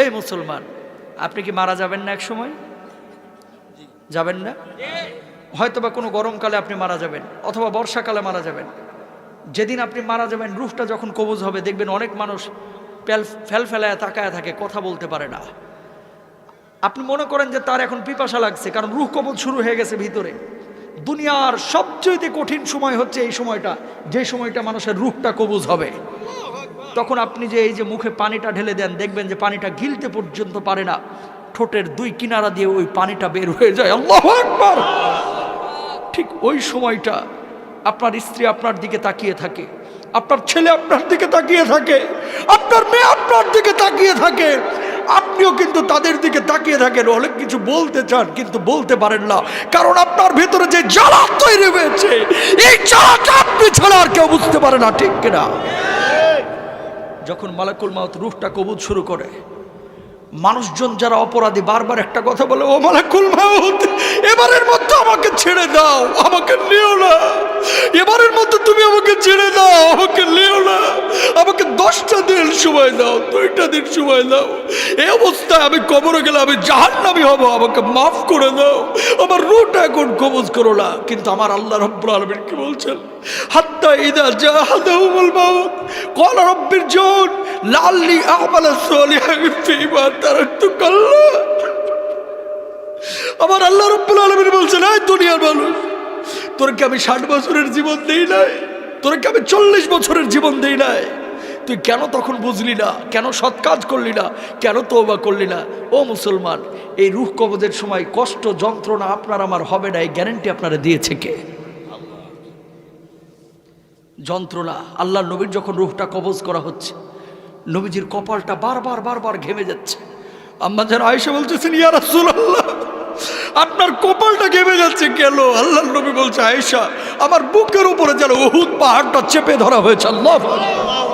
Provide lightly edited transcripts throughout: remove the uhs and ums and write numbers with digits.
এই মুসলমান, আপনি কি মারা যাবেন না এক সময়? যাবেন না? হয়তোবা কোনো গরমকালে আপনি মারা যাবেন, অথবা বর্ষাকালে মারা যাবেন। যেদিন আপনি মারা যাবেন, রূহটা যখন কবজ হবে, দেখবেন অনেক মানুষ ফেলায় তাকায় থাকে, কথা বলতে পারে না। আপনি মনে করেন যে তার এখন পিপাসা লাগছে, কারণ রূহ কবজ শুরু হয়ে গেছে ভিতরে। দুনিয়ার সবচেয়ে কঠিন সময় হচ্ছে এই সময়টা, যে সময়টা মানুষের রূহটা কবজ হবে। তখন আপনি যে এই যে মুখে পানিটা ঢেলে দেন, দেখবেন যে পানিটা গিলতে পর্যন্ত পারে না, ঠোঁটের দুই কিনারা দিয়ে ওই পানিটা বের হয়ে যায়। আল্লাহু আকবার। ঠিক ওই সময়টা আপনার স্ত্রী আপনার দিকে তাকিয়ে থাকে, আপনার ছেলে আপনার দিকে তাকিয়ে থাকে, আপনার মেয়ে আপনার দিকে তাকিয়ে থাকে, আপনিও কিন্তু তাদের দিকে তাকিয়ে থাকেন। অনেক কিছু বলতে চান কিন্তু বলতে পারেন না, কারণ আপনার ভেতরে যে জ্বালা তৈরি হয়েছে, এই জ্বালাটা আপনি ছাড়া আর কেউ বুঝতে পারে না, ঠিক কিনা? যখন মালাকুল মাউত রূহটা কবজ শুরু করে, মানুষজন যারা অপরাধী বারবার একটা কথা বলে, ও মালাকুল মাউত, এবারের মতো আমাকে ছেড়ে দাও, আমাকে নিও না, এবারের মতো তুমি আমাকে ছেড়ে দাও, আমাকে নিও না, আমাকে 10টা দিন সময় দাও, 2টা দিন সময় দাও, এই অবস্থায় আমি কবরে গেলে আমি জাহান্নামী হব, আমাকে মাফ করে দাও, আমার রূহটা এখন কবজ করো না। কিন্তু আমার আল্লাহ রাব্বুল আলামিন কি বলছেন? হাত্তা ইযা জাহাদাহুমুল মাউত ক্বালা রাব্বিরজিউন লাআল্লি আ'মালা সালিহান ফীমা তারাকতু কাল্লা। আমার আল্লাহ রাব্বুল আলামিন বলছেন, এই দুনিয়ার মানুষ, তোরকে আমি 60 বছরের জীবন দেই নাই, তোরকে আমি 40 বছরের জীবন দেই নাই, তুই কেন তখন বুঝলি না? কেন সৎ কাজ করলি না? কেন তওবা করলি না? ও মুসলমান, এই রূহ কবজের সময় কষ্ট যন্ত্রণা আপনার আমার হবে না, এই গ্যারান্টি আপনারা দিয়েছে কে? যন্ত্রণা। আল্লাহ নবীর যখন রূহটা কবজ করা হচ্ছে, নবীজির কপালটা বারবার ঘেমে যাচ্ছে। আম্মা যান আয়েশা বলতেছেন, ইয়া রাসূলুল্লাহ, আপনার কপালটা ঘেমে যাচ্ছে কেন? আল্লাহ নবী বলছে, আয়েশা, আমার বুকের উপরে যেন উহুদ পাহাড়টা চেপে ধরা হয়েছে। আল্লাহু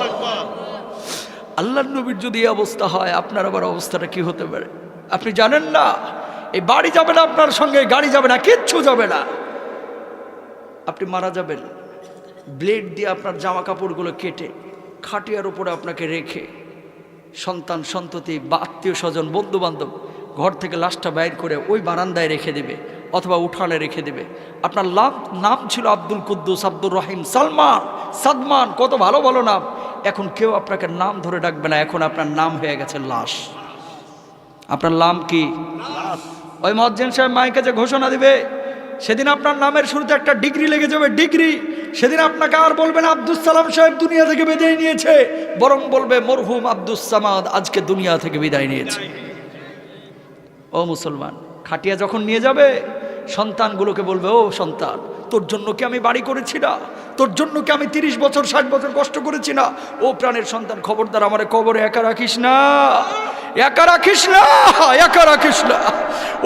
আকবার। আল্লাহ নবীর যদি এই অবস্থা হয়, আপনার আবার অবস্থাটা কি হতে পারে আপনি জানেন না? এই বাড়ি যাবে না আপনার সঙ্গে, গাড়ি যাবে না, কিচ্ছু যাবে না, আপনি মারা যাবেন। ব্লেড দিয়ে আপনার জামা কাপড়গুলো কেটে খাটিয়ার উপরে আপনাকে রেখে সন্তান সন্ততি বা আত্মীয় স্বজন বন্ধু বান্ধব ঘর থেকে লাশটা বাইর করে ওই বারান্দায় রেখে দেবে অথবা উঠানে রেখে দেবে। আপনার নাম ছিল আব্দুল কুদ্দুস, আব্দুর রহিম, সালমান, সাদমান, কত ভালো ভালো নাম। এখন কেউ আপনাকে নাম ধরে ডাকবে না, এখন আপনার নাম হয়ে গেছে লাশ। আপনার নাম কি? ওই মুয়াজ্জিন সাহেব মাইকে যে ঘোষণা দিবে, সেদিন আপনার নামের শুরুতে একটা ডিগ্রি লেগে যাবে, ডিগ্রি। সেদিন আপনাকে আর বলবে না আব্দুস সালাম সাহেব দুনিয়া থেকে বিদায় নিয়েছে, বরং বলবে মরহুম আব্দুস সামাদ আজকে দুনিয়া থেকে বিদায় নিয়েছে। ও মুসলমান, খাটিয়া যখন নিয়ে যাবে, সন্তানগুলোকে বলবে, ও সন্তান, তোর জন্য কি আমি বাড়ি করেছি না? তোর জন্য কি আমি 30 বছর 60 বছর কষ্ট করেছি না? ও প্রাণের সন্তান, খবরদার আমারে কবরে একা রাখিস না, একা রাখিস না, একা রাখিস না।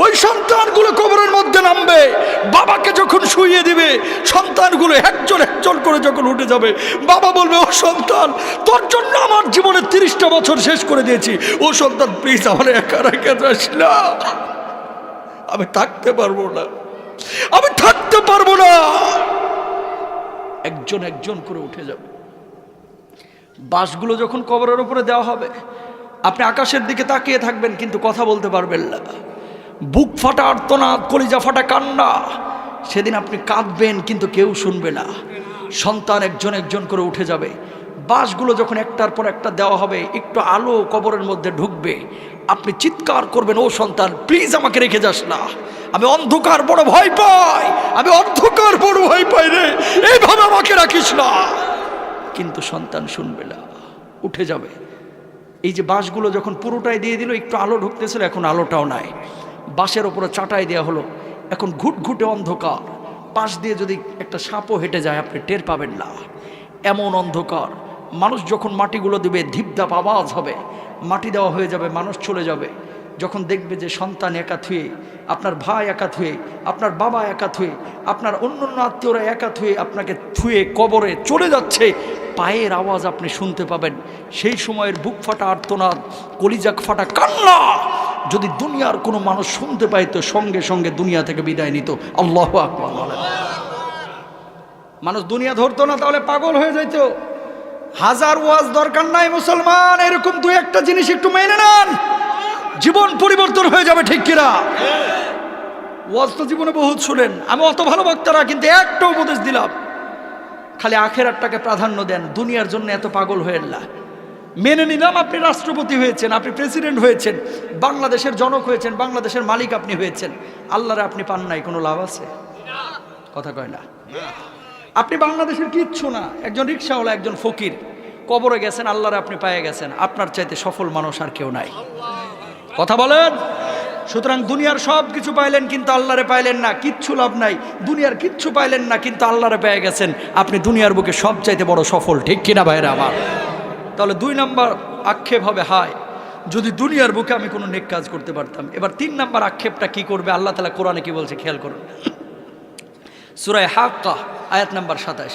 ওই সন্তানগুলো কবরের মধ্যে নামবে, বাবাকে যখন শুইয়ে দিবে, সন্তানগুলো একজন একজন করে যখন উঠে যাবে, বাবা বলবে, ও সন্তান, তোর জন্য আমার জীবনের 30টা বছর শেষ করে দিয়েছি, ও সন্তান প্লিজ আমার একা রেখে যাস না, আমি থাকতে পারবো না, আমি থাকতে পারবো না। একজন একজন করে উঠে যাবে। বাঁশগুলো যখন কবরের উপরে দেওয়া হবে, আপনি আকাশের দিকে তাকিয়ে থাকবেন কিন্তু কথা বলতে পারবেন না। বুক ফাটা আর্তনাদ, কলিজা ফাটা কান্না, সেদিন আপনি কাঁদবেন কিন্তু কেউ শুনবে না। সন্তান একজন একজন করে উঠে যাবে। বাঁশগুলো যখন একটার পর একটা দেওয়া হবে, একটু আলো কবরের মধ্যে ঢুকবে, আপনি চিৎকার করবেন, ও সন্তান প্লিজ আমাকে রেখে যাস না, আমি অন্ধকার বড় ভয় পাই, আমি অন্ধকার বড় ভয় পাই রে, এইভাবে আমাকে রাখিস না। কিন্তু সন্তান শুনবে না, উঠে যাবে। এই যে বাঁশগুলো যখন পুরোটাই দিয়ে দিল, একটু আলো ঢুকতেছিল, এখন আলোটাও নাই। বাঁশের ওপরে চাটাই দেওয়া হলো, এখন ঘুটঘুটে অন্ধকার। পাশ দিয়ে যদি একটা সাপও হেঁটে যায় আপনি টের পাবেন না, এমন অন্ধকার। মানুষ যখন মাটিগুলো দিবে, ধিপধাপ আওয়াজ হবে, মাটি দেওয়া হয়ে যাবে, মানুষ চলে যাবে। যখন দেখবে যে সন্তান একা থুয়ে, আপনার ভাই একা থুয়ে, আপনার বাবা একা থুয়ে, আপনার অন্য আত্মীয়রা একা থুয়ে আপনাকে থুয়ে কবরে চলে যাচ্ছে, পায়ের আওয়াজ আপনি শুনতে পাবেন। সেই সময়ের বুক ফাটা আর্তনাদ, কলিজা ফাটা কান্না যদি দুনিয়ার কোনো মানুষ শুনতে পাইতো, সঙ্গে সঙ্গে দুনিয়া থেকে বিদায় নিত। আল্লাহু আকবার। মানুষ দুনিয়া ধরতো না, তাহলে পাগল হয়ে যাইত। হাজার ওয়াজ দরকার নাই মুসলমান, এরকম 2-1টা জিনিস একটু মেনে নেন। জীবন পরিবর্তন হয়ে যাবে, ঠিক কিনা? ওয়াজ তো জীবনে বহুত শুনেন, আমি অত ভালো বক্তারা, কিন্তু একটা উপদেশ দিলাম, খালি আখেরাতটাকে প্রাধান্য দেন, দুনিয়ার জন্য এত পাগল হয়েন না। মেনে নিলাম আপনি রাষ্ট্রপতি হয়েছেন, আপনি প্রেসিডেন্ট হয়েছেন, বাংলাদেশের জনক হয়েছেন, বাংলাদেশের মালিক আপনি হয়েছেন, আল্লাহরে আপনি পান নাই, কোনো লাভ আছে? কথা কয় না। আপনি বাংলাদেশের কিচ্ছু না, একজন রিক্সাওয়ালা, একজন ফকির, কবরে গেছেন, আল্লাহরে আপনি পেয়ে গেছেন, আপনার চাইতে সফল মানুষ আর কেউ নাই। কথা বলেন। সুতরাং দুনিয়ার সব কিছু পাইলেন কিন্তু আল্লাহরে পাইলেন না, কিচ্ছু লাভ নাই। দুনিয়ার কিচ্ছু পাইলেন না কিন্তু আল্লাহরে পেয়ে গেছেন, আপনি দুনিয়ার বুকে সব চাইতে বড় সফল, ঠিক কিনা ভাইরা আমার? তাহলে 2 নম্বর আক্ষেপ হবে, হায় যদি দুনিয়ার বুকে আমি কোনো নেক কাজ করতে পারতাম। এবার 3 নম্বর আক্ষেপটা কি করবে? আল্লাহ তাআলা কোরআনে কি বলছে খেয়াল করুন। সূরা হাক্কা আয়াত নাম্বার 27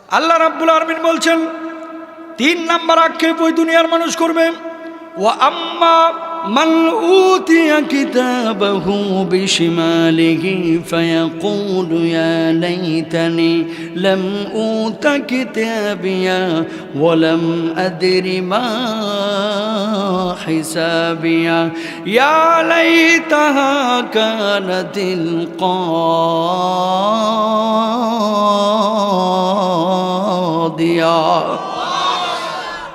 আল্লাহ রাব্বুল আলামিন বলছেন 3 নম্বর আক্ষেপ ওই দুনিয়ার মানুষ করবে, ওয়া আম্মা মান উতিয়া কিতাবাহু বিশিমালিহি ফায়াকুলু ইয়া লাইতানি লাম উতা কিতাবিয়া ওয়া লাম আদরি মা হিসাবিয়া ইয়া লাইতাহা কানাতিল কাদিয়া।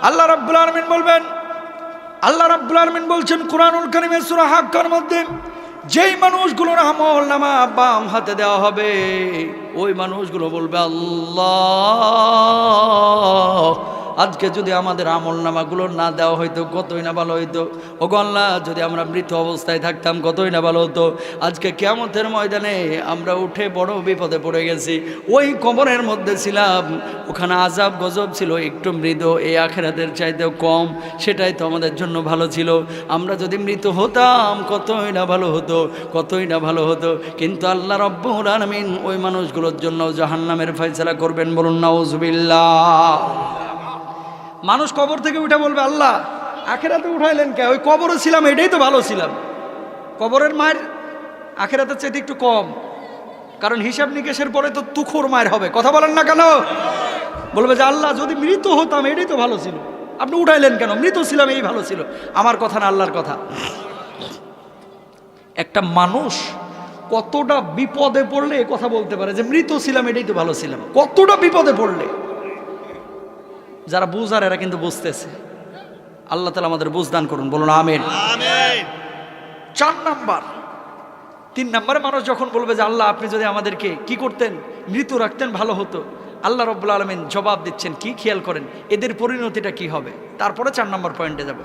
আল্লাহ রাব্বুল আলামিন বলবেন, আল্লাহ রাব্বুল আলামিন বলছেন কুরআনুল কারীমের সূরা হাক্কার মধ্যে, যেই মানুষগুলোর আমল নামা বাম হাতে দেওয়া হবে ওই মানুষগুলো বলবে, আল্লাহ আজকে যদি আমাদের আমল নামাগুলো না দেওয়া হইতো কতই না ভালো হইতো। ওগো আল্লাহ, যদি আমরা মৃত অবস্থায় থাকতাম কতই না ভালো হতো। আজকে কিয়ামতের ময়দানে আমরা উঠে বড় বিপদে পড়ে গেছি। ওই কবরের মধ্যে ছিলাম, ওখানে আযাব গজব ছিল একটু মৃদু, এই আখিরাতের চাইতেও কম, সেটাই তো আমাদের জন্য ভালো ছিল। আমরা যদি মৃত হতাম কতই না ভালো হতো, কতই না ভালো হতো। কিন্তু আল্লাহ রাব্বুল আলামিন ওই মানুষগুলোর জন্য জাহান্নামের ফয়সালা করবেন, বলুন নাউজুবিল্লাহ। মানুষ কবর থেকে উঠে বলবে, আল্লাহ আখেরাতে উঠাইলেন কে? ওই কবরে ছিলাম, এটাই তো ভালো ছিলাম। কবরের মায়ের আখেরাতের চাইতে একটু কম, কারণ হিসাব নিকেশের পরে তো তুখোর মায়ের হবে। কথা বলেন না কেন? বলবে যে আল্লাহ যদি মৃত হতাম এটাই তো ভালো ছিল, আপনি উঠাইলেন কেন? মৃত ছিলাম এই ভালো ছিল। আমার কথা না, আল্লাহর কথা। একটা মানুষ কতটা বিপদে পড়লে এ কথা বলতে পারে যে মৃত ছিলাম এটাই তো ভালো ছিলাম? কতটা বিপদে পড়লে। যারা বুঝার এরা কিন্তু বুঝতেছে। আল্লাহ তাআলা আমাদের বুঝ দান করুন, বলুন আমিন। 4 নাম্বার, 3 নম্বরে মানুষ যখন বলবে যে আল্লাহ আপনি যদি আমাদেরকে কি করতেন, মৃত রাখতেন ভালো হতো, আল্লাহ রাব্বুল আলামিন জবাব দিচ্ছেন কি? খেয়াল করেন এদের পরিণতিটা কি হবে। তারপরে 4 নম্বর পয়েন্টে যাব।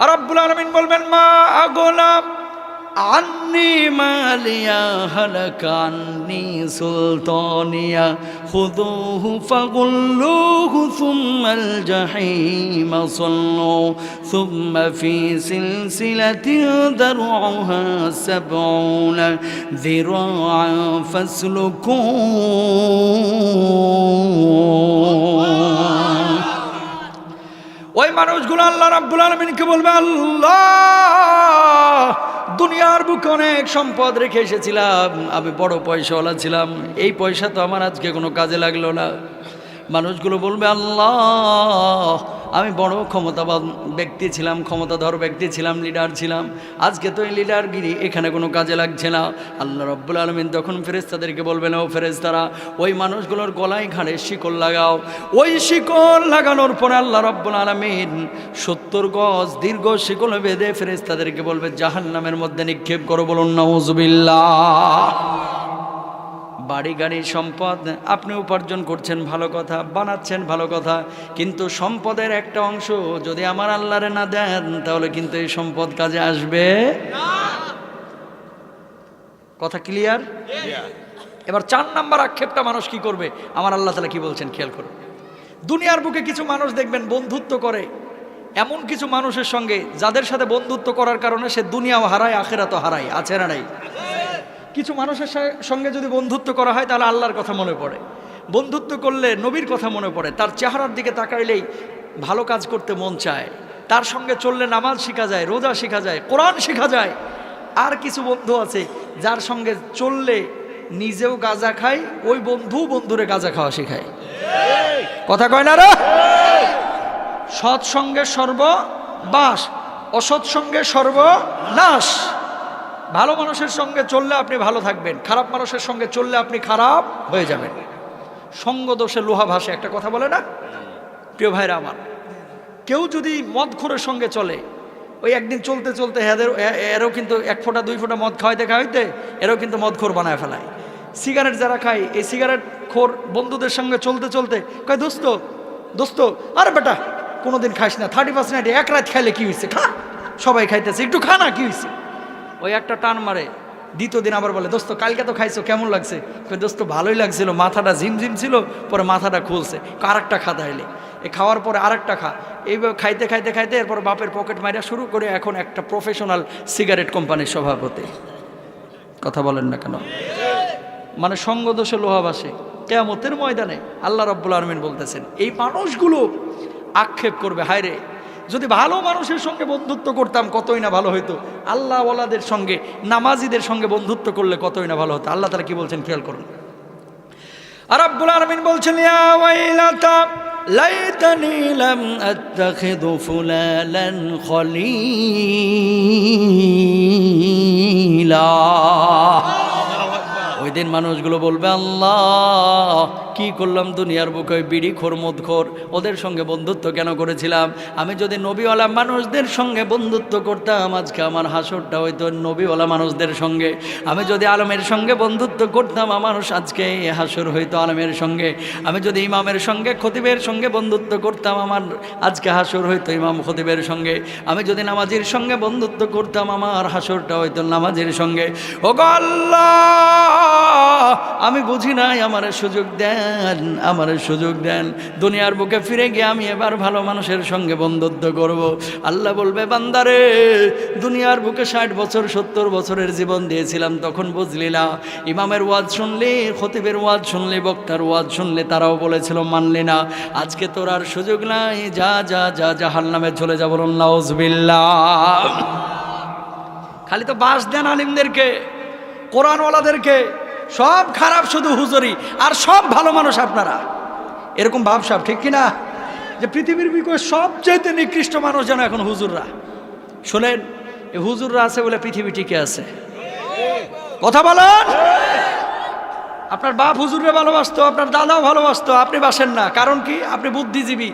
আর রাব্বুল আলামিন বলবেন, মা আগলা আন্নি মালিয়া হালাকা আন্নি সুলতানিয়া খুযুহু ফাগুল্লুহু সুম্মাল জাহিমা সাল্লু সুম্মা ফি সিলসিলাতিন দারউহা ৭০ যিরাআন ফাসলুকু। ওই মানুষগুলো আল্লাহ রাব্বুল আলামিনকে বলবে, আল্লাহ দুনিয়ার বুকে অনেক সম্পদ রেখে এসেছিলাম, আমি বড় পয়সাওয়ালা ছিলাম, এই পয়সা তো আমার আজকে কোনো কাজে লাগলো না। মানুষগুলো বলবে, আল্লাহ আমি বড় ক্ষমতাবান ব্যক্তি ছিলাম, ক্ষমতাধর ব্যক্তি ছিলাম, লিডার ছিলাম, আজকে তো এই লিডারগিরি এখানে কোনো কাজে লাগছে না। আল্লাহ রাব্বুল আলামিন তখন ফেরেশতাদেরকে বলবেন, ও ফেরেশতারা ওই মানুষগুলোর গলায় ঘাড়ে শিকল লাগাও। ওই শিকল লাগানোর পরে আল্লাহ রাব্বুল আলামিন ৭০ গজ দীর্ঘ শিকল বেঁধে ফেরেশতাদেরকে বলবে জাহান্নামের মধ্যে নিক্ষেপ করো, বলুন নাউজুবিল্লাহ। বাড়ি গাড়ি সম্পদ আপনি উপার্জন করছেন ভালো কথা, বানাচ্ছেন ভালো কথা, কিন্তু সম্পদের একটা অংশ যদি আমার আল্লাহরে না দেন তাহলে কিন্তু এই সম্পদ কাজে আসবে না। কথা ক্লিয়ার? এবার 4 নাম্বার আক্ষেপটা মানুষ কি করবে, আমার আল্লাহ তাআলা কি বলছেন খেয়াল করুন। দুনিয়ার বুকে কিছু মানুষ দেখবেন বন্ধুত্ব করে এমন কিছু মানুষের সঙ্গে যাদের সাথে বন্ধুত্ব করার কারণে সে দুনিয়াও হারায় আখিরাতও হারায়, আছে না নাই? কিছু মানুষের সঙ্গে যদি বন্ধুত্ব করা হয় তাহলে আল্লাহর কথা মনে পড়ে, বন্ধুত্ব করলে নবীর কথা মনে পড়ে, তার চেহারার দিকে তাকাইলেই ভালো কাজ করতে মন চায়, তার সঙ্গে চললে নামাজ শেখা যায়, রোজা শেখা যায়, কোরআন শেখা যায়। আর কিছু বন্ধু আছে যার সঙ্গে চললে নিজেও গাঁজা খায়, ওই বন্ধু বন্ধুরে গাঁজা খাওয়া শেখায়। কথা কয় না রে? সৎসঙ্গে সর্ববাস, অসৎ সঙ্গে সর্বনাশ। ভালো মানুষের সঙ্গে চললে আপনি ভালো থাকবেন, খারাপ মানুষের সঙ্গে চললে আপনি খারাপ হয়ে যাবেন। সঙ্গ দোষে লোহা ভাসে, একটা কথা বলে না? প্রিয় ভাইরা আমার, কেউ যদি মদখোরের সঙ্গে চলে, ওই একদিন চলতে চলতে এরও কিন্তু 1 ফোঁটা 2 ফোঁটা মদ খাওয়াইতে এরাও কিন্তু মদখোর বানায় ফেলায়। সিগারেট যারা খায়, এই সিগারেট খোর বন্ধুদের সঙ্গে চলতে চলতে কয়, দোস্ত আরে বেটা কোনোদিন খাইস না, 31 নাইটে 1 রাত খাইলে কি হয়েছে, খা, সবাই খাইতেছে, একটু খা না, কি হয়েছে? ওই একটা টান মারে, দ্বিতীয় দিন আবার বলে, দোস্ত কালকে তো খাইছো, কেমন লাগছে? দোস্ত ভালোই লাগছিল, মাথাটা ঝিমঝিম ছিল, পরে মাথাটা খুলছে, আরেকটা খা তাইলে। এ খাওয়ার পরে আরেকটা খা, এইভাবে খাইতে খাইতে খাইতে এরপর বাপের পকেট মারা শুরু করে এখন একটা প্রফেশনাল সিগারেট কোম্পানির সভাপতি। কথা বলেন না কেন? মানে সঙ্গ দোষে লোহা ভাসে। কিয়ামতের ময়দানে আল্লাহ রাব্বুল আলামিন বলতেছেন, এই মানুষগুলো আক্ষেপ করবে, হায় রে যদি ভালো মানুষের সঙ্গে বন্ধুত্ব করতাম কতই না ভালো হইতো, আল্লাহ ওয়ালাদের সঙ্গে, নামাজিদের সঙ্গে বন্ধুত্ব করলে কতই না ভালো হতো। আল্লাহ তাআলা কি বলছেন খেয়াল করুন। আর রাব্বুল আলামিন বলছেন, ইয়া ওয়াইলাতা লাইতানি লাম আত্তাখিযু ফুলালান খলিলা। ওই দিন মানুষগুলো বলবে, আল্লাহ কি করলাম দুনিয়ার বুকে, বিড়ি খোর মদ খোর, ওদের সঙ্গে বন্ধুত্ব কেন করেছিলাম? আমি যদি নবীওয়ালা মানুষদের সঙ্গে বন্ধুত্ব করতাম, আজকে আমার হাসরটা হইতো নবীওয়ালা মানুষদের সঙ্গে। আমি যদি আলমের সঙ্গে বন্ধুত্ব করতাম, আমার আজকে হাসর হইতো আলমের সঙ্গে। আমি যদি ইমামের সঙ্গে খতিবের সঙ্গে বন্ধুত্ব করতাম, আমার আজকে হাসর হইতো ইমাম খতিবের সঙ্গে। আমি যদি নামাজির সঙ্গে বন্ধুত্ব করতাম, আমার হাসরটা হইতো নামাজির সঙ্গে। ও আল্লাহ, আমি বুঝি নাই, আমার সুযোগ দেন, আমার সুযোগ দেন। দুনিয়ার বুকে ফিরে গিয়ে আমি এবার ভালো মানুষের সঙ্গে বন্ধুত্ব করব। আল্লাহ বলবে, বান্দারে দুনিয়ার বুকে 60 বছর 70 বছরের জীবন দিয়েছিলাম, তখন বুঝলি না। ইমামের ওয়াজ শুনলি, খতিবের ওয়াজ শুনলি, বক্তার ওয়াজ শুনলি, তারাও বলেছিল মানলি না। আজকে তোর আর সুযোগ নাই, যা যা যা জাহান্নামে চলে যাব। নাউজুবিল্লাহ। খালি তো বাস দেন আলিমদেরকে, কোরআনওয়ালাদেরকে, সব খারাপ শুধু হুজুরি, আর সব ভালো মানুষ আপনারা। এরকম ভাবসাব ঠিক কিনা? যে পৃথিবীর বিকয়ে সবচেয়ে নিকৃষ্ট মানুষ যেন এখন হুজুররা। শোনেন, এই হুজুররা আছে বলে পৃথিবী টিকে আছে। কথা বলেন। আপনার বাপ হুজুরে ভালোবাসতো, আপনার দাদাও ভালোবাসতো, আপনি বাসেন না। কারণ কি? আপনি বুদ্ধিজীবী,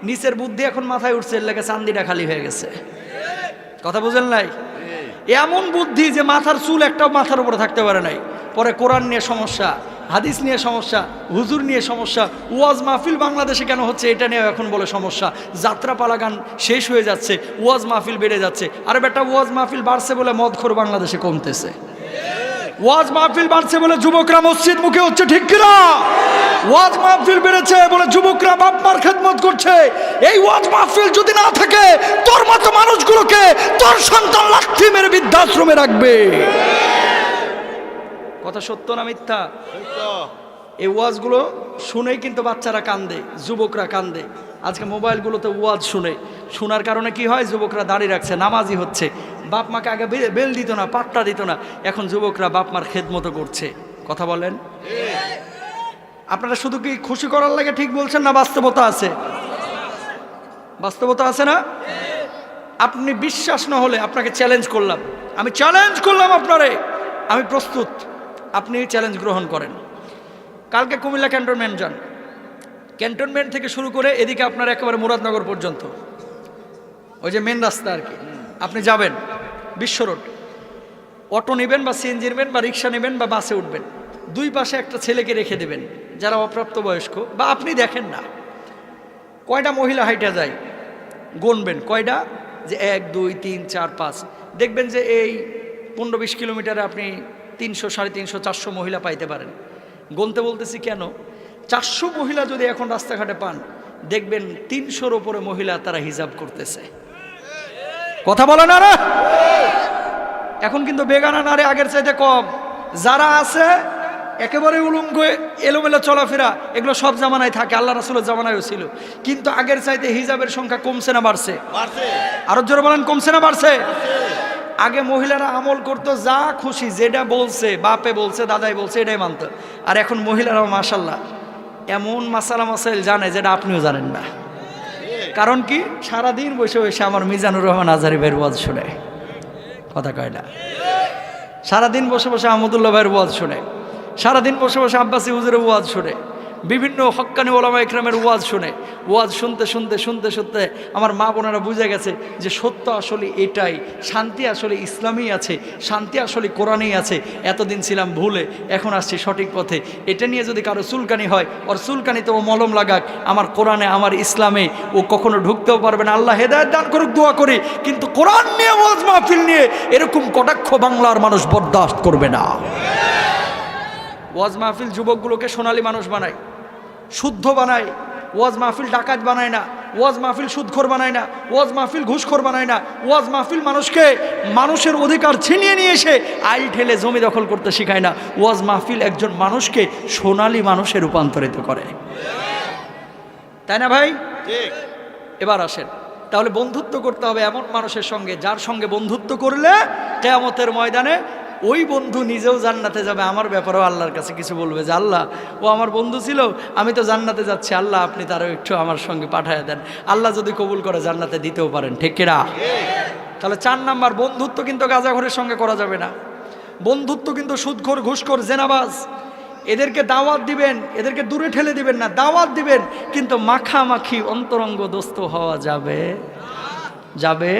নিচের বুদ্ধি এখন মাথায় উঠছে, এর লেগে চান্দিটা খালি হয়ে গেছে। কথা বুঝেন নাই? এমন বুদ্ধি যে মাথার চুল একটাও মাথার উপরে থাকতে পারে নাই। পরে কোরআন নিয়ে সমস্যা, হাদিস নিয়ে সমস্যা, হুজুর নিয়ে সমস্যা, ওয়াজ মাহফিল বাংলাদেশে কেন হচ্ছে এটা নিয়ে এখন বলে সমস্যা। যাত্রাপালা গান শেষ হয়ে যাচ্ছে, ওয়াজ মাহফিল বেড়ে যাচ্ছে। আরে বেটা, ওয়াজ মাহফিল বাড়ছে বলে মদখোর বাংলাদেশে কমতেছে। ওয়াজ মাহফিল বাড়ছে বলে যুবকরা মসজিদ মুখে হচ্ছে, ঠিক কিনা? ওয়াজ মাহফিল বেড়েছে বলে যুবকরা বাপ মার খেদমত করছে। এই ওয়াজ মাহফিল যদি না থাকে, তোর মতো মানুষগুলোকে তোর সন্তান লাথি মেরে বৃদ্ধাশ্রমে রাখবে। কথা সত্য না মিথ্যা? এই ওয়াজগুলো শুনেই কিন্তু বাচ্চারা কান্দে, যুবকরা কান্দে। আজকে মোবাইলগুলোতে ওয়াজ শোনার কারণে কি হয়? যুবকরা দাঁড়িয়ে রাখছে, নামাজি হচ্ছে। বাপ মাকে আগে বেল দিত না, পাট্টা দিত না, এখন যুবকরা বাপ মার খেদমতো করছে। কথা বলেন। আপনারা শুধু কি খুশি করার লাগে ঠিক বলছেন না বাস্তবতা আছে? বাস্তবতা আছে না? আপনি বিশ্বাস না হলে আপনাকে চ্যালেঞ্জ করলাম, আমি চ্যালেঞ্জ করলাম আপনারে, আমি প্রস্তুত, আপনি চ্যালেঞ্জ গ্রহণ করেন। কালকে কুমিল্লা ক্যান্টনমেন্ট যান, ক্যান্টনমেন্ট থেকে শুরু করে এদিকে আপনার একেবারে মুরাদনগর পর্যন্ত, ওই যে মেন রাস্তা আর কি, আপনি যাবেন বিশ্ব রোড, অটো নেবেন বা সিএনজি নেবেন বা রিক্সা নেবেন বা বাসে উঠবেন, দুই পাশে একটা ছেলেকে রেখে দেবেন যারা অপ্রাপ্তবয়স্ক, বা আপনি দেখেন না কয়টা মহিলা হাইটা যায়, গুনবেন কয়টা, যে 1 2 3 4 5, দেখবেন যে এই 15-20 কিলোমিটারে আপনি 300 350 400 মহিলা পাইতে পারেন। গুনতে বলতেছি কেন? 400 মহিলা যদি এখন রাস্তাঘাটে পান, দেখবেন 300-র উপরে মহিলা তারা হিজাব করতেছে। কথা বলে না রে? এখন কিন্তু বেগানা নারী আগের চাইতে কম। যারা আছে একেবারে উলঙ্গ এলোমেলো চলাফেরা, এগুলো সব জামানায় থাকে, আল্লাহ রাসূলের জামানায়ও ছিল। কিন্তু আগের চাইতে হিজাবের সংখ্যা কমছে না বাড়ছে? আরো জোরে বলেন, কমছে না বাড়ছে? আগে মহিলারা আমল করতো, যা খুশি যেটা বলছে, বাপে বলছে দাদাই বলছে এটাই মানত। আর এখন মহিলারাও মাশাল্লাহ এমন মাসালা মাসাইল জানে যেটা আপনিও জানেন না। কারণ কি, সারাদিন বসে বসে আমার মিজানুর রহমান আজহারি ভাইয়ের ওয়াজ শুনে, কথা কয় না, সারাদিন বসে বসে আহমদুল্লাহ ভাইয়ের ওয়াজ শুনে, সারাদিন বসে বসে আব্বাসী হুজুরের ওয়াজ শুনে, বিভিন্ন হক্কানি ওলামা ইকরামের ওয়াজ শুনে, ওয়াজ শুনতে শুনতে শুনতে শুনতে আমার মা বোনেরা বুঝে গেছে যে সত্য আসলে এটাই, শান্তি আসলে ইসলামই আছে, শান্তি আসলে কোরআনেই আছে। এতদিন ছিলাম ভুলে, এখন আসছি সঠিক পথে। এটা নিয়ে যদি কারো চুলকানি হয়, ওর চুলকানিতে ও মলম লাগাক, আমার কোরআনে আমার ইসলামে ও কখনো ঢুকতেও পারবে না। আল্লাহ হেদায়েত দান করুক, দোয়া করি। কিন্তু কোরআন নিয়ে ওয়াজ মাহফিল নিয়ে এরকম কটাক্ষ বাংলার মানুষ বরদাস্ত করবে না। ওয়াজ মাহফিল যুবকগুলোকে সোনালী মানুষ বানায়, শুদ্ধ বানায়। ওয়াজ মাহফিল ডাকাত বানায় না, ওয়াজ মাহফিল সুদখোর বানায় না, ওয়াজ মাহফিল ঘুষখোর বানায় না। ওয়াজ মাহফিল মানুষকে মানুষের অধিকার ছিনিয়ে নিয়ে এসে আইল ঠেলে জমি দখল করতে শেখায় না। ওয়াজ মাহফিল একজন মানুষকে সোনালী মানুষে রূপান্তরিত করে, তাই না ভাই? এবার আসেন, তাহলে বন্ধুত্ব করতে হবে এমন মানুষের সঙ্গে, যার সঙ্গে বন্ধুত্ব করলে কিয়ামতের ময়দানে ওই বন্ধু নিজেও জান্নাতে যাবে। আমার ব্যাপারেও আল্লাহর কাছে কিছু বলবে যে আল্লাহ, ও আমার বন্ধু ছিল, আমি তো জান্নাতে যাচ্ছি, আল্লাহ আপনি তারও একটু আমার সঙ্গে পাঠায় দেন। আল্লাহ যদি কবুল করে জান্নাতে দিতেও পারেন, ঠিক কিনা? তাহলে 4 নাম্বার, বন্ধুত্ব কিন্তু গাঁজাখোরের সঙ্গে করা যাবে না। বন্ধুত্ব কিন্তু সুদখোর, ঘুষখোর, জেনাবাজ, এদেরকে দাওয়াত দিবেন, এদেরকে দূরে ঠেলে দিবেন না, দাওয়াত দিবেন, কিন্তু মাখামাখি অন্তরঙ্গ দোস্ত হওয়া যাবে যাবে।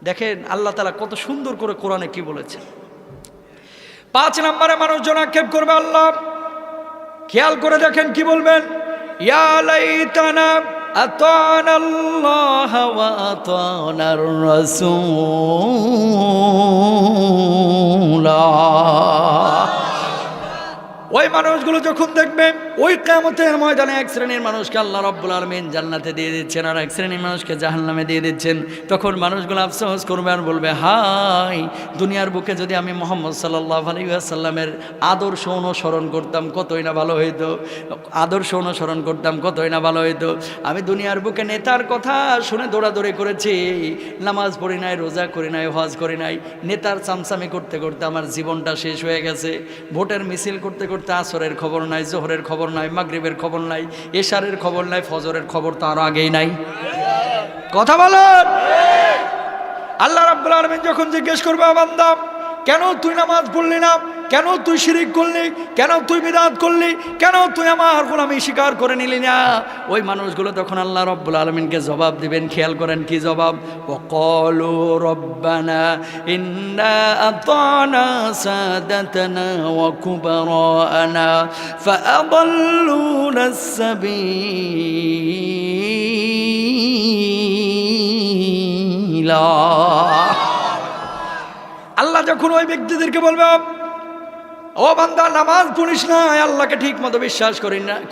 দেখেন আল্লাহ তাআলা কত সুন্দর করে কোরআনে কি বলেছে। 5 নম্বরে মানুষজন আক্ষেপ করবে আল্লাহ, খেয়াল করে দেখেন কি বলবেন, ইয়া লাইতানা আতানাল্লাহ ওয়া আতানার রাসূলা। ওই মানুষগুলো যখন দেখবে ওই কিয়ামতের ময়দানে এক শ্রেণীর মানুষকে আল্লাহ রাব্বুল আলামিন জান্নাতে দিয়ে দিচ্ছেন আর এক শ্রেণীর মানুষকে জাহান্নামে দিয়ে দিচ্ছেন, তখন মানুষগুলো আফসোস করবে আর বলবে, হায়, দুনিয়ার বুকে যদি আমি মুহাম্মদ সাল্লাল্লাহু আলাইহি ওয়াসাল্লামের আদর্শ অনুসরণ করতাম কতই না ভালো হইতো, আদর্শ অনুসরণ করতাম কতই না ভালো হইতো। আমি দুনিয়ার বুকে নেতার কথা শুনে দৌড়াদৌড়ি করেছি, নামাজ পড়ি নাই, রোজা করি নাই, হজ করি নাই, নেতার চামচামি করতে করতে আমার জীবনটা শেষ হয়ে গেছে। ভোটের মিছিল করতে করতে আসরের খবর নাই, জোহরের খবর নাই, মাগরিবের খবর নাই, এশারের খবর নাই, ফজরের খবর তো আরো আগেই নাই। কথা বলেন। আল্লাহ রাব্বুল আলামিন যখন জিজ্ঞেস করবে, বান্দা কেন তুই নামাজ পড়লি না, কেন তুই শিরিক করলি, কেন তুই বিদআত করলি, কেন তুই আমার গোলামি স্বীকার করে নিলি না, ওই মানুষগুলো তখন আল্লাহ রাব্বুল আলামিনকে জবাব দিবেন। খেয়াল করেন কি জবাব, ওয়াকালু রব্বানা ইন্না আতানা সাদাতানা ওয়া কুবারানা ফাআদাল্লুনা সাবিলা। আল্লাহ যখন ওই ব্যক্তিদেরকে বলবে, ও বান্দা নামাজ পড়িস না, আল্লাহকে ঠিক মতো বিশ্বাস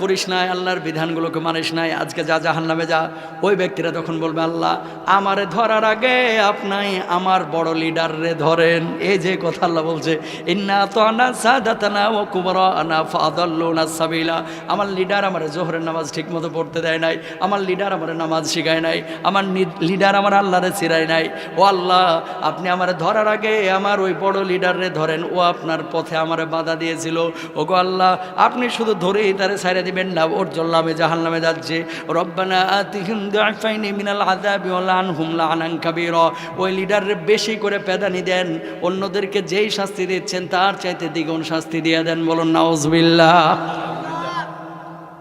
করিস না, আল্লাহর বিধানগুলোকে মানিস নাই, আজকে যা জাহান্নামে যা, ওই ব্যক্তিরা তখন বলবে, আল্লাহ আমারে ধরার আগে আপনি আমার বড় লিডাররে ধরেন। এই যে কথা আল্লাহ বলছে, ইন্না আতানা সাদাতানা ওয়া কুবরানা ফাদাল্লুনা সাবিলা। আমার লিডার আমার জোহরের নামাজ ঠিক মতো পড়তে দেয় নাই, আমার লিডার আমার নামাজ শিখায় নাই, আমার লিডার আমার আল্লাহরে চিরায় নাই। ও আল্লাহ, আপনি আমার ধরার আগে আমার ওই বড় লিডাররে ধরেন, ও আপনার পথে আমার বাধা দিয়েছিল। ওগো আল্লাহ, আপনি শুধু ধরেই তারে ছাইড়া দিবেন না, ওর জন্য আমি জাহান্নামে যাচ্ছে। রব্বানা আতিহিম দুআফাইনি মিনাল আযাবি ওয়া লানহুম লানান কাবীরা। ওই লিডারের বেশি করে পেদানি দেন, অন্যদেরকে যেই শাস্তি দিচ্ছেন তার চাইতে দ্বিগুণ শাস্তি দিয়ে দেন। বলুন নাউজুবিল্লাহ।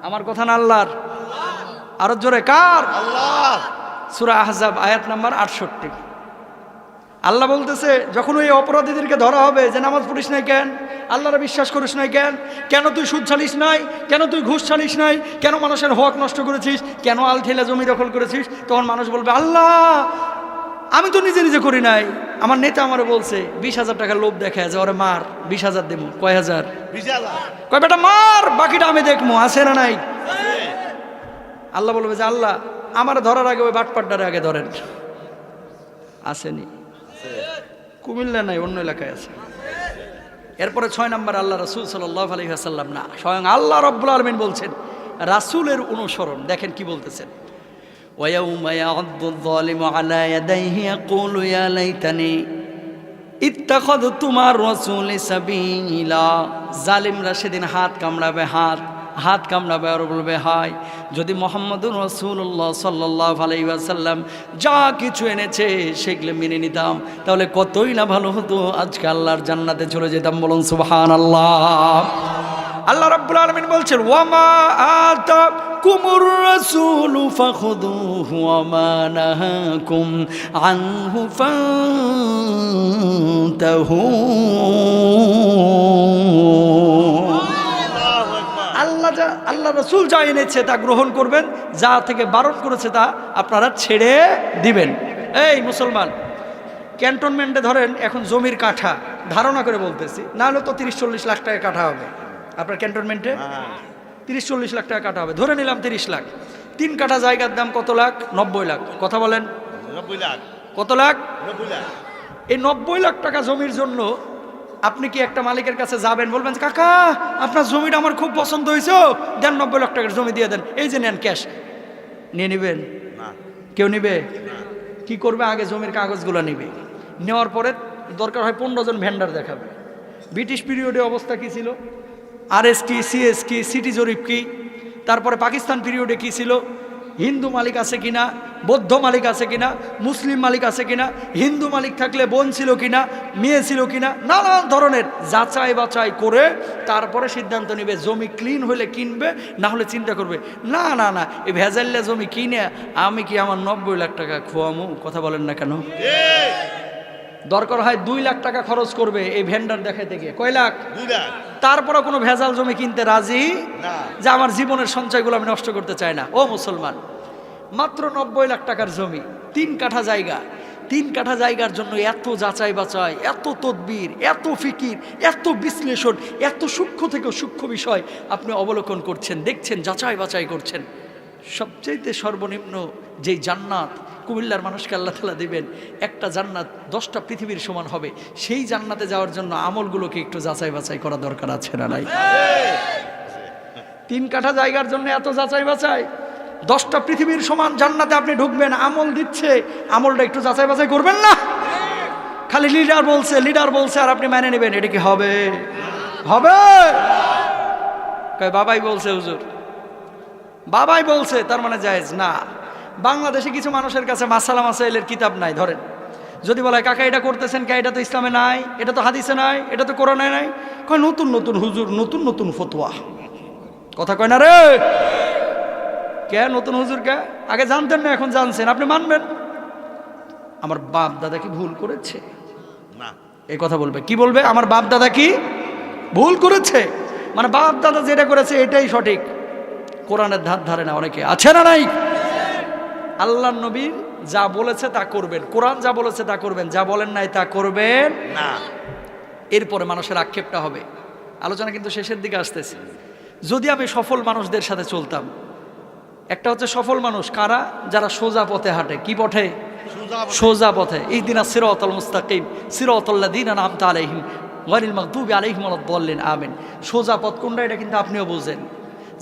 আমার কথা না আল্লাহর? আরো জোরে কার? আল্লাহ। সূরা আহজাব আয়াত নাম্বার 68। আল্লাহ বলতেছে, যখন ওই অপরাধীদেরকে ধরা হবে যে নামাজ পড়িস নাই কেন, আল্লাহরা বিশ্বাস করিস নাই কেন, কেন তুই সুদ ছাড়িস নাই, কেন তুই ঘুষ ছাড়িস নাই, কেন মানুষের হক নষ্ট করেছিস, কেন আল ঠেলা জমি দখল করেছিস, তখন মানুষ বলবে, আল্লাহ আমি তো নিজে নিজে করি নাই, আমার নেতা আমারে বলছে 20,000 টাকা লোভ দেখায় যে ওরে মার, 20,000 দেবো। কয় হাজার? 20,000। কয় বেটা মার, বাকিটা আমি দেখবো আছে না নাই। আল্লাহ বলবে যে আল্লাহ আমার ধরার আগে ওই বাটপাট্টারে আগে ধরেন। আসেনি? কুমিল্লা নাই, অন্য এলাকায় আছে। এরপরে 6 নম্বর আল্লাহ রাসূল সাল্লাল্লাহু আলাইহি ওয়াসাল্লাম না, স্বয়ং আল্লাহ রাব্বুল আলামিন বলছেন রাসূলের অনুসরণ। দেখেন কি বলতেছেন, ওয়ায়াউমা ইয়া'আদ্দুয যালিমু আলা ইয়াদাইহি ইয়াকুলু ইয়া লাইতানি ইত্তাখাযতু মা'আর রাসূলি সাবিলা। জালিমরা সেদিন হাত কামড়াবে, হাত হাত কামড়াবে আর বলবে হায় যদি মুহাম্মদুর রাসূলুল্লাহ সাল্লাল্লাহু আলাইহি ওয়াসাল্লাম যা কিছু এনেছে সেগুলো মেনে নিতাম তাহলে কতই না ভালো হতো, আজকে আল্লাহর জান্নাতে চলে যেতাম। বলুন সুবহানাল্লাহ। আল্লাহ রাব্বুল আলামিন বলছেন ওয়ামা আতাকুমুর রাসূলু ফাখুযুহু ওয়ামা নাহাকুম আনহু ফান্তাহু। আল্লাহ রাসূল যা এনেছে তা গ্রহণ করবেন, যা থেকে বারণ করেছে তা আপনারা ছেড়ে দিবেন। এই মুসলমান, ক্যান্টনমেন্টে ধরেন এখন জমির কাঠা, ধারণা করে বলতেছি, না হলে তো 30-40 লাখ টাকা কাঠা হবে আপনার ক্যান্টনমেন্টে। 30-40 লাখ টাকা কাঠা হবে, ধরে নিলাম 30 লাখ। 3 কাঠা জায়গার দাম কত লাখ? 90 লাখ। কথা বলেন 90 লাখ। কত লাখ? 90 লাখ। এই 90 লাখ টাকা জমির জন্য আপনি কি একটা মালিকের কাছে যাবেন, বলবেন কাকা আপনার জমিটা আমার খুব পছন্দ হয়েছে, দেন 90 লাখ টাকার জমি দিয়ে দেন, এই যে নেন ক্যাশ, নিয়ে নেবেন? কেউ নিবে? কি করবে? আগে জমির কাগজগুলো নিবে, নেওয়ার পরে দরকার হয় 15 জন ভেন্ডার দেখাবে। ব্রিটিশ পিরিয়ডে অবস্থা কি ছিল? RS কি, CS কি, সিটি জরিপ কি, তারপরে পাকিস্তান পিরিয়ডে কি ছিল, হিন্দু মালিক আছে কিনা, বৌদ্ধ মালিক আছে কিনা, মুসলিম মালিক আছে কিনা, হিন্দু মালিক থাকলে বোন ছিল কিনা, মেয়ে ছিল কিনা, নানান ধরনের যাচাই বাছাই করে তারপরে সিদ্ধান্ত নেবে। জমি ক্লিন হলে কিনবে, না হলে চিন্তা করবে না না না এই ভেজাল্লা জমি কিনে আমি কি আমার 90 লাখ টাকা খোয়ামু? কথা বলেন না কেন? দরকার হয় 2 লাখ টাকা খরচ করবে এই ভেন্ডার দেখাইতে গিয়ে। কয় লাখ? 2 লাখ। তারপরে কোনো ভেজাল জমি কিনতে রাজি না, যে আমার জীবনের সঞ্চয়গুলো আমি নষ্ট করতে চাই না। ও মুসলমান, মাত্র 90 লাখ টাকার জমি, 3 কাঠা জায়গা। 3 কাঠা জায়গার জন্য এত যাচাই বাছাই, এত তদবির, এত ফিকির, এত বিশ্লেষণ, এত সূক্ষ্ম থেকে সূক্ষ্ম বিষয় আপনি অবলোকন করছেন, দেখছেন, যাচাই বাছাই করছেন। সবচেয়ে সর্বনিম্ন যেই জান্নাত কুমিল্লার মানুষকে আল্লাহ তাআলা দিবেন, একটা জান্নাত 10টা পৃথিবীর সমান হবে। সেই জান্নাতে যাওয়ার জন্য আমলগুলোকে একটু যাচাই বাছাই করা দরকার আছে না নাই? 3 কাঠা জায়গার জন্য এত যাচাই বাছাই, 10টা পৃথিবীর সমান জান্নাতে আপনি ঢুকবেন, আমল দিচ্ছে, আমলটা একটু যাচাই বাছাই করবেন না? খালি লিডার বলছে আর আপনি মেনে নেবেন, এটা কি হবে? হবে? কয় বাবাই বলছে হুজুর, বাবাই বলছে তার মানে জায়েজ না। বাংলাদেশে কিছু মানুষের কাছে মাসালা মাসাইলের কিতাব নাই। ধরেন যদি বলে কাকা এটা করতেছেন কে, এটা তো ইসলামে নাই, এটা তো হাদিসে নাই, এটা তো কোরআনে নাই। কয় নতুন নতুন হুজুর, নতুন নতুন ফতোয়া। কথা কয় না রে? কে নতুন হুজুর? কে আগে জানতেন না, এখন জানছেন, আপনি মানবেন? আমার বাপ দাদা কি ভুল করেছে? না। এই কথা বলবে। কি বলবে? আমার বাপ দাদা কি ভুল করেছে? মানে বাপ দাদা যেটা করেছে এটাই সঠিক। কোরআনের ধার ধারে না অনেকে, আছে না নাই? আল্লাহ নবীর যা বলেছে তা করবেন, কোরআন যা বলেছে তা করবেন, যা বলেন নাই তা করবেন না। এরপরে মানুষের আক্ষেপটা হবে। আলোচনা কিন্তু শেষের দিকে আসতেছে। যদি আমি সফল মানুষদের সাথে চলতাম, একটা হচ্ছে সফল মানুষ কারা? যারা সোজা পথে হাঁটে। কি পথে? সোজা পথে। ইহদিনাস সিরাতাল মুস্তাকিম সিরাতাল্লাযীনা আন'আমতা আলাইহিম গায়রিল মাগদুবি আলাইহিম ওয়ালাদ-দাল্লিন। আমিন। সোজা পথ কোনটা এটা কিন্তু আপনিও বুঝেন।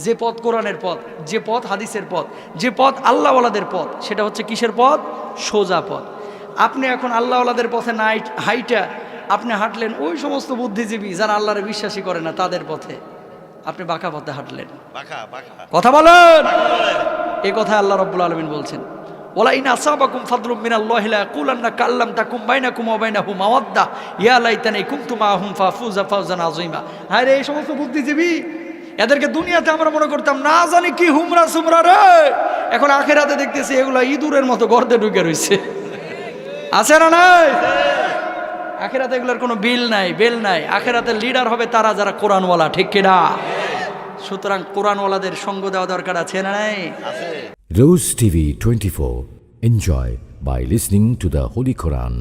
যে পথ কোরআনের পথ, যে পথ হাদিসের পথ, যে পথ আল্লাহওয়ালাদের পথ, সেটা হচ্ছে কিসের পথ? সোজা পথ। আপনি এখন আল্লাহওয়ালাদের পথে না হাইটা আপনি হাঁটলেন ওই সমস্ত বুদ্ধিজীবী যারা আল্লাহরে বিশ্বাসী করে না তাদের পথে, আপনি বাঁকা পথে হাঁটলেন। কথা বলেন। এই কথা আল্লাহ রাব্বুল আলামিন বলছেন, ওয়ালা ইন আসাবাকুম ফাদলুম মিনাল্লাহি লা ইয়াকুলান্না কাল্লাম তাকুম বাইনাকুম ওয়া বাইনাহুম মাওয়াদ্দা ইয়া লাইতানি কুনতু মাআহুম ফাফুজা ফাওজান আযীমা। হ্যাঁ রে, এই সমস্ত বুদ্ধিজীবী, এদেরকে দুনিয়াতে আমরা মনে করতাম না জানি কি হুমরা সুমরা রে, এখন আখিরাতে দেখতেছি এগুলা ইঁদুরের মতো গর্তে ঢুকে রইছে। আছে না নাই? আখিরাতে এগুলোর কোনো বিল নাই, বেল নাই। আখিরাতের লিডার হবে তারা যারা কোরআনওয়ালা, ঠিক কিনা? সুতরাং কোরআনওয়ালাদের সঙ্গ দেওয়া দরকার আছে না নাই? Rose TV 24. Enjoy by listening to the Holy Quran.